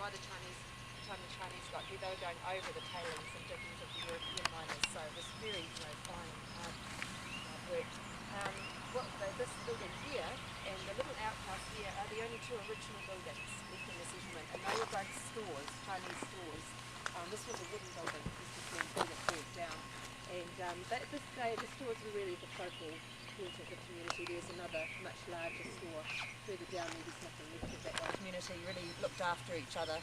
by the Chinese, like they were going over the tailings and diggings of the European miners, so it was very, fine work. This building here and the little outhouse here are the only two original buildings left in the settlement, and they were both stores, Chinese stores. This was a wooden building, this was being built and brought down, and at this day the stores were really the focal point of the community. There's another much larger store further down there. There's nothing left of that one. The community really looked after each other,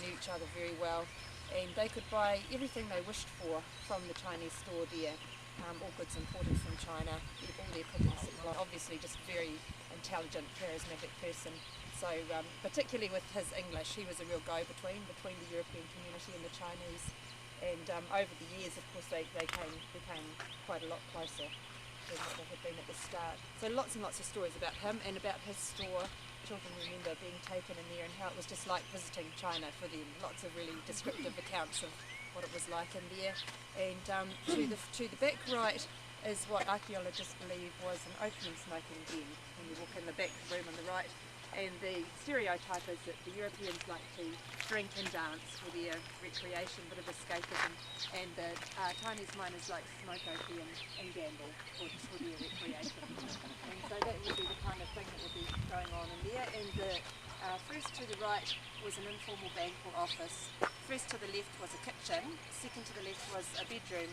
knew each other very well, and they could buy everything they wished for from the Chinese store there. All goods imported from China, all their cooking supply. Obviously just very intelligent, charismatic person. So particularly with his English, he was a real go-between between the European community and the Chinese. And over the years, of course, they became quite a lot closer than what they had been at the start. So lots and lots of stories about him and about his store. Children remember being taken in there and how it was just like visiting China for them. Lots of really descriptive accounts of what it was like in there. And to the back right is what archaeologists believe was an opium smoking den when you walk in the back room on the right. And the stereotype is that the Europeans like to drink and dance for their recreation, bit of escapism, and the Chinese miners like to smoke opium and gamble for their recreation. And so that would be the kind of thing that would be going on in there. And the first to the right was an informal bank or office. First to the left was a kitchen. Second to the left was a bedroom.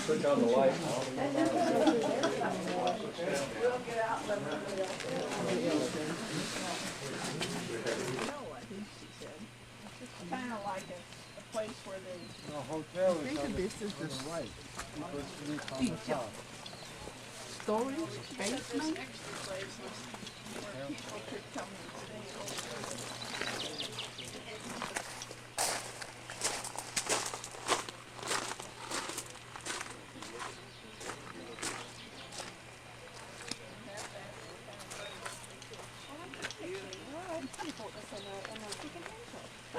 Switch on the light. Kind of like a place where they. The hotel is on This is the right. storage basement. Where people could come and stay over.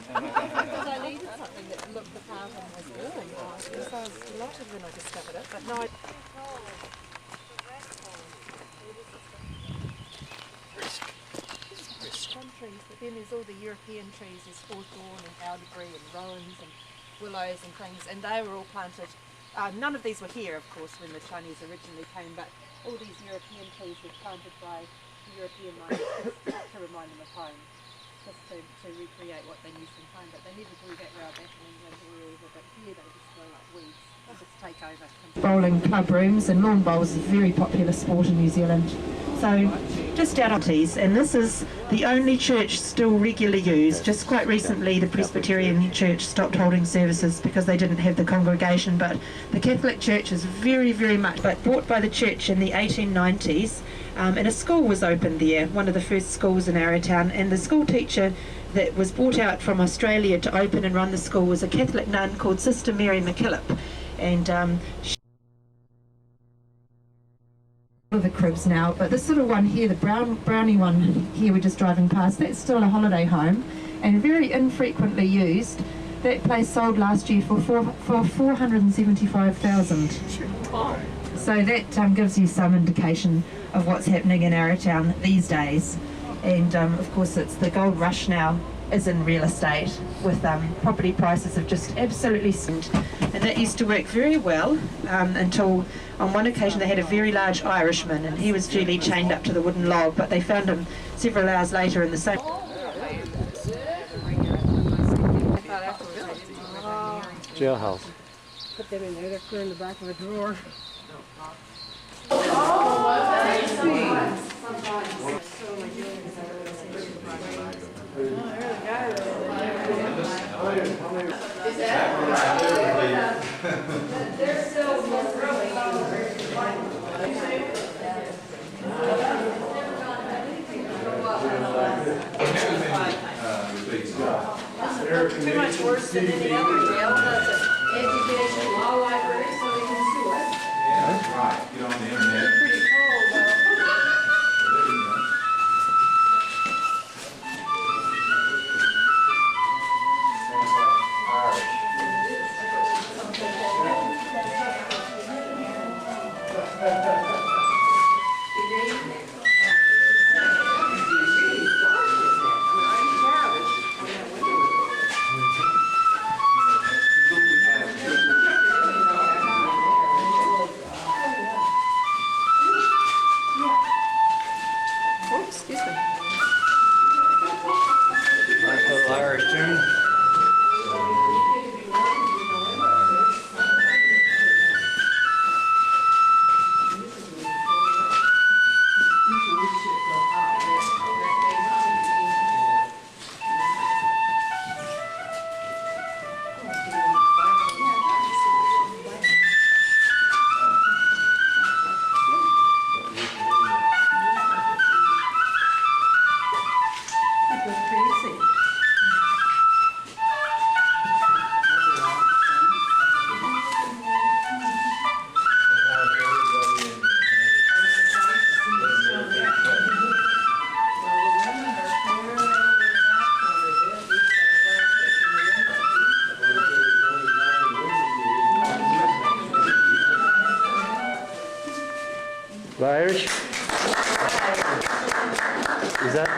Because I needed something that looked the part and was warm. So I was delighted when I discovered it, but no. Some trees, but then there's all the European trees. There's hawthorn and elderberry and rowans and willows and things, and they were all planted. None of these were here, of course, when the Chinese originally came, but all these European trees were planted by the European miners to remind them of home, just to recreate what they knew from home. But they never grew that well back in England or wherever, but here they just grow like weeds. They just take over. Bowling club rooms, and lawn bowls is a very popular sport in New Zealand. So just out of these, and this is the only church still regularly used. Just quite recently the Presbyterian Church stopped holding services because they didn't have the congregation, but the Catholic Church is very, very much bought by the church in the 1890s, and a school was opened there, one of the first schools in Arrowtown, and the school teacher that was brought out from Australia to open and run the school was a Catholic nun called Sister Mary MacKillop, and of the cribs now, but this little one here, the brownie one here we're just driving past, that's still a holiday home and very infrequently used. That place sold last year for 475,000. So that gives you some indication of what's happening in Arrowtown these days. And of course it's the gold rush now is in real estate, with property prices have just absolutely soared. And that used to work very well until on one occasion they had a very large Irishman, and he was duly chained up to the wooden log, but they found him several hours later in the same Jailhouse. Put that in there. They're clear in the back of a drawer. They're still really too much worse than any other jail, does it? Education, law libraries.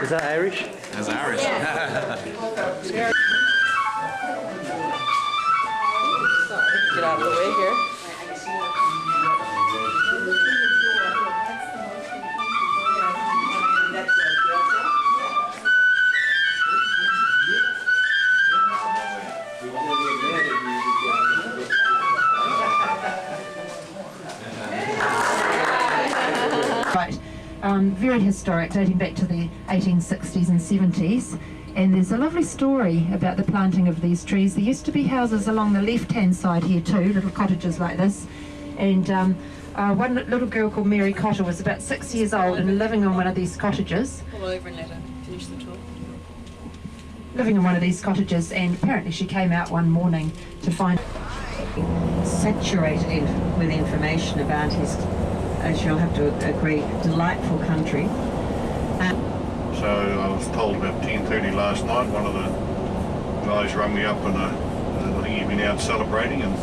Is that Irish? Is that Irish? That's Irish. Get out of the way here. Right, very historic, dating back to the 1860s and 70s. And there's a lovely story about the planting of these trees. There used to be houses along the left-hand side here too, little cottages like this. And one little girl called Mary Cotter was about 6 years old and living on one of these cottages. Pull over and let her finish the talk. Living in one of these cottages, and apparently she came out one morning to find saturated with information about his, as you'll have to agree, delightful country. So I was told about 10:30 last night, one of the guys rang me up and I think he'd been out celebrating and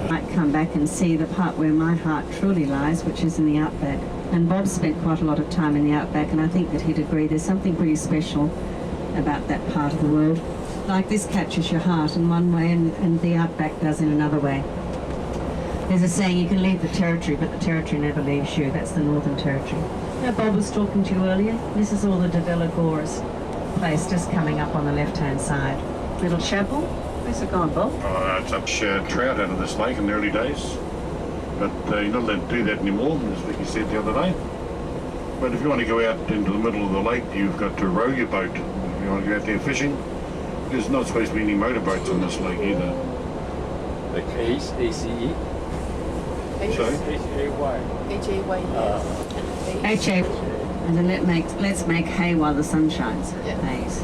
Might come back and see the part where my heart truly lies, which is in the outback. And Bob spent quite a lot of time in the outback, and I think that he'd agree there's something pretty special about that part of the world. Like this captures your heart in one way and the outback does in another way. There's a saying, you can leave the territory, but the territory never leaves you. That's the Northern Territory. Now, Bob was talking to you earlier. This is all the De Villa Gores place just coming up on the left-hand side. Little chapel. Where's it gone, Bob? it's up trout out of this lake in the early days. But you're not allowed to do that anymore, as Vicky said the other day. But if you want to go out into the middle of the lake, you've got to row your boat. If you want to go out there fishing, there's not supposed to be any motorboats on this lake either. Like ACE? So, H-A-Y. H-A-Y, yes. H.A. And then let's make hay while the sun shines. Yeah. Haze.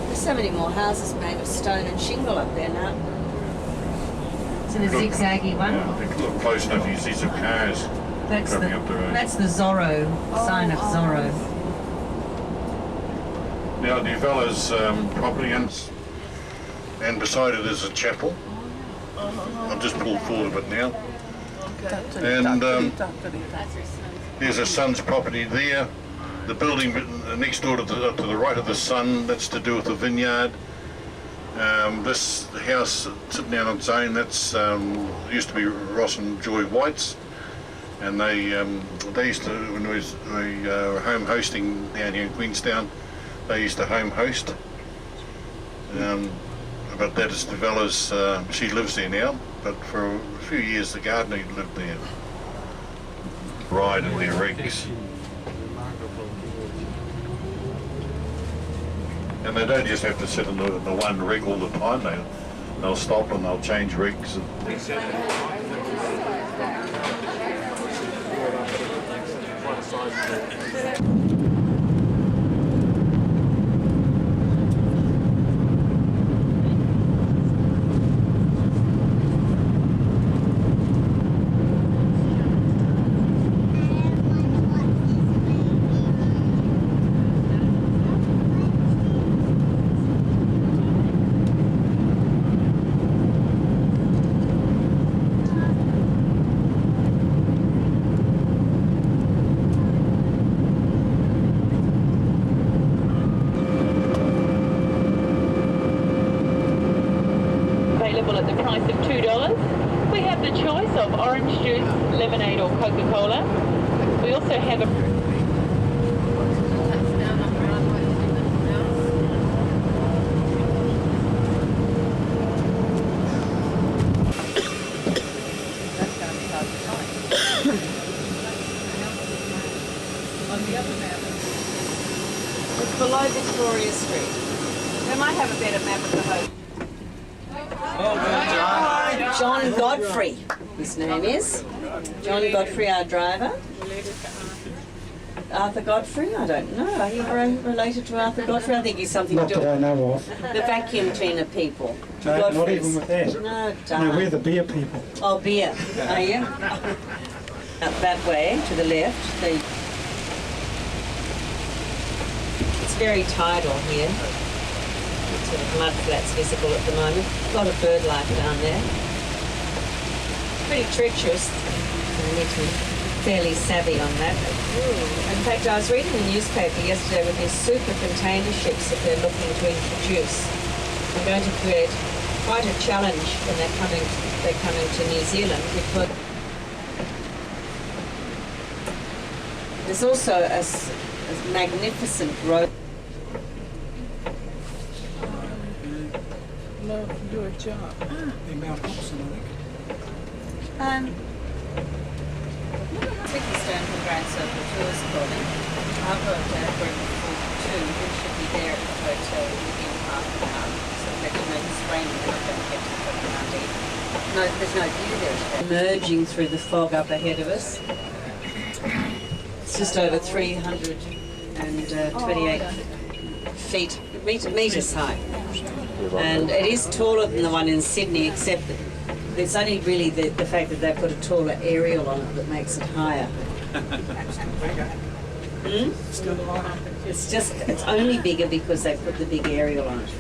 There's so many more houses made of stone and shingle up there now. So the zigzaggy one. yeah, if you look close enough, you see some cars That's coming up the road. the Zorro sign of Zorro. Now, De Villa's property, and beside it is a chapel. I've just pulled forward a bit now. And there's a son's property there. The building next door to the right of the son, that's to do with the vineyard. This house sitting out on its own, that's used to be Ross and Joy White's. And they used to, when we were home hosting down here in Queenstown, they used to home host. But that is De Villa's, she lives there now, but for a few years the gardener lived there. Ride in their rigs. And they don't just have to sit in the one rig all the time, they'll stop and they'll change rigs. Available at the price of $2. We have the choice of orange juice, lemonade or Coca-Cola. We also have a It's below Victoria Street. They might have a better map of the home. John Godfrey, his name is. John Godfrey, our driver. Arthur Godfrey? I don't know. Are you related to Arthur Godfrey? I think he's something to Not do that I know of. the vacuum cleaner people. No, not Godfreys. even with that. No, No, darn. we're the beer people. Oh, beer. Are you? Up that way, to the left. It's very tidal here. Sort of mud flats visible at the moment. A lot of bird life down there. Pretty treacherous. I need to be fairly savvy on that. In fact, I was reading the newspaper yesterday with these super container ships that they're looking to introduce. They're going to create quite a challenge when they're coming to New Zealand, because there's also a magnificent road. Love your job. The Mount Hobson, I think. Queenstown from Grand Circle Tours calling. I've got group of 42 who should be there at the hotel within half an hour. So let you know it's raining, they're not going to get to the No, there's no view there today. Emerging through the fog up ahead of us. It's just over 328 metres high. And it is taller than the one in Sydney, except that it's only really the fact that they put a taller aerial on it that makes it higher. It's only bigger because they put the big aerial on it.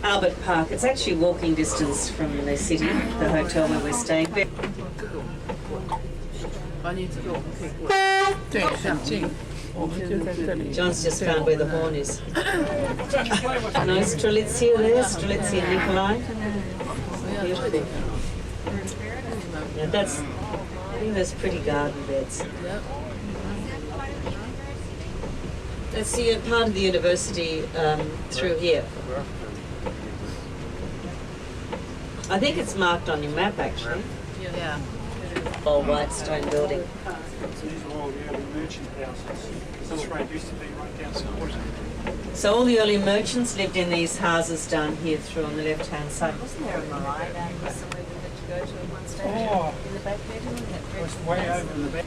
Albert Park, it's actually walking distance from the city, the hotel where we're staying. John's just found where the horn is. No, Strelitzia there, Strelitzia Nikolai. Beautiful. Yeah, I think those pretty garden beds. That's the part of the university through here. I think it's marked on your map actually. Yeah. Old white stone building. These are all the early merchant houses. This road used to be right down Scotland. So all the early merchants lived in these houses down here through on the left-hand side. Wasn't there a marae down here somewhere we had to go to at one stage? Oh. In the back bedroom? It was way over in the back.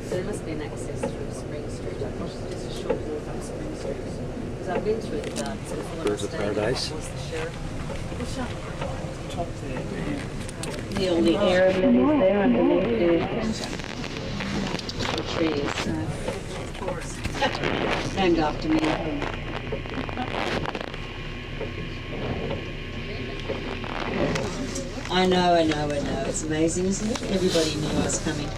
So there must be an access through Spring Street. I thought it was just a short walk up Spring Street. Because I've been through the gardens before. Birds of Paradise. Was the sheriff. Top there. The only air lilies there underneath the trees. Named after me. I know. It's amazing, isn't it? Everybody knew I was coming.